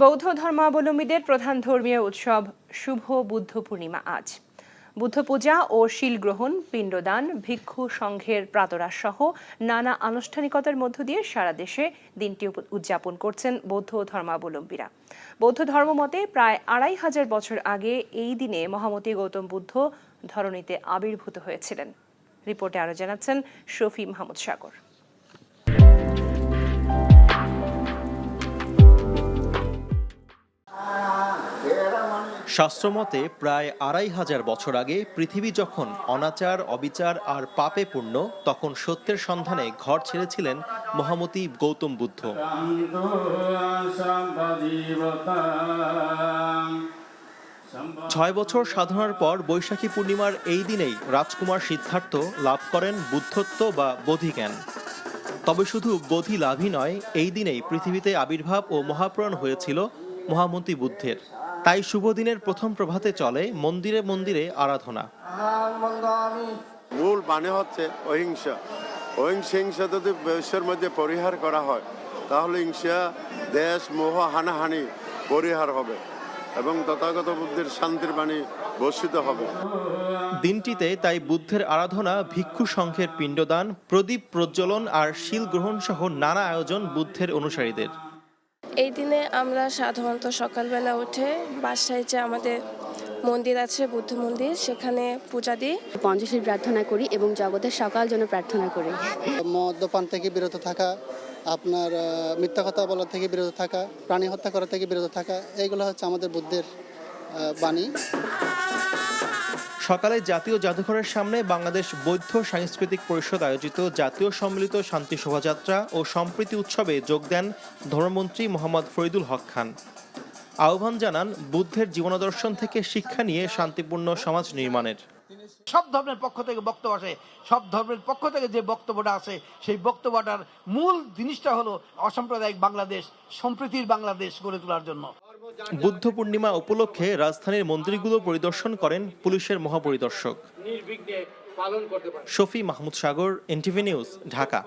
বৌদ্ধ ধর্মাবলম্বীদের প্রধান ধর্মীয় উৎসব শুভ বুদ্ধ পূর্ণিমা আজ। বুদ্ধ পূজা ও শিল গ্রহণ, পিণ্ডদান, ভিক্ষু সংঘের প্রাতরাশ সহ নানা আনুষ্ঠানিকতার মধ্য দিয়ে সারা দেশে দিনটি উদযাপন করছেন বৌদ্ধ ধর্মাবলম্বীরা। বৌদ্ধ ধর্মমতে প্রায় ২৫০০ বছর আগে এই দিনে মহামতি গৌতম বুদ্ধ ধরণীতে আবির্ভূত হয়েছিলেন। রিপোর্টে আরও জানাচ্ছেন শফি মাহমুদ সাগর। শাস্ত্রমতে প্রায় ২৫০০ বছর আগে পৃথিবী যখন অনাচার, অবিচার আর পাপে পূর্ণ, তখন সত্যের সন্ধানে ঘর ছেড়েছিলেন মহামতি গৌতম বুদ্ধ। ৬ বছর সাধনার পর বৈশাখী পূর্ণিমার এই দিনেই রাজকুমার সিদ্ধার্থ লাভ করেন বুদ্ধত্ব বা বোধিজ্ঞান। তবে শুধু বোধি লাভই নয়, এই দিনেই পৃথিবীতে আবির্ভাব ও মহাপ্রয়াণ হয়েছিল মহামতি বুদ্ধের। তাই শুভ দিনের প্রথম প্রভাতে চলে মন্দিরে মন্দিরে আরাধনা। মূল মানে হচ্ছে অহিংসা। অহিংসা যদি বিশ্বের মধ্যে পরিহার করা হয়, তাহলে হিংসা, দেশ, মোহ, হানাহানি পরিহার হবে এবং তথাগত বুদ্ধের শান্তির বাণী বর্ষিত হবে। দিনটিতে তাই বুদ্ধের আরাধনা, ভিক্ষু সংঘের পিণ্ডদান, প্রদীপ প্রজ্বলন আর শিল গ্রহণ সহ নানা আয়োজন বুদ্ধের অনুসারীদের। এই দিনে আমরা সাধারণত সকালবেলা উঠে বাসায় যে আমাদের মন্দির আছে, বুদ্ধ মন্দির, সেখানে পূজা দিই, পঞ্চশীল প্রার্থনা করি এবং জগতের সকাল জন্য প্রার্থনা করি। মদ্যপান থেকে বিরত থাকা, আপনার মিথ্যা কথা বলা থেকে বিরত থাকা, প্রাণী হত্যা করা থেকে বিরত থাকা, এইগুলো হচ্ছে আমাদের বুদ্ধের বাণী। সকালে জাতীয় জাদুঘরের সামনে বাংলাদেশ বৌদ্ধ সাংস্কৃতিক পরিষদ আয়োজিত জাতীয় সম্মিলিত শান্তি শোভাযাত্রা ও সম্প্রীতি উৎসবে যোগ দেন ধর্মমন্ত্রী মোহাম্মদ ফরিদুল হক খান। আহ্বান জানান বুদ্ধের জীবনাদর্শন থেকে শিক্ষা নিয়ে শান্তিপূর্ণ সমাজ নির্মাণের। সব ধর্মের পক্ষ থেকে বক্তব্য আসে, সব ধর্মের পক্ষ থেকে যে বক্তব্যটা আছে, সেই বক্তব্যটার মূল জিনিসটা হলো অসাম্প্রদায়িক বাংলাদেশ, সম্প্রীতির বাংলাদেশ গড়ে তোলার জন্য। বুদ্ধ পূর্ণিমা উপলক্ষে রাজধানীর মন্দিরগুলো পরিদর্শন করেন পুলিশের মহাপরিদর্শক। শফি মাহমুদ সাগর, এনটিভি নিউজ, ঢাকা।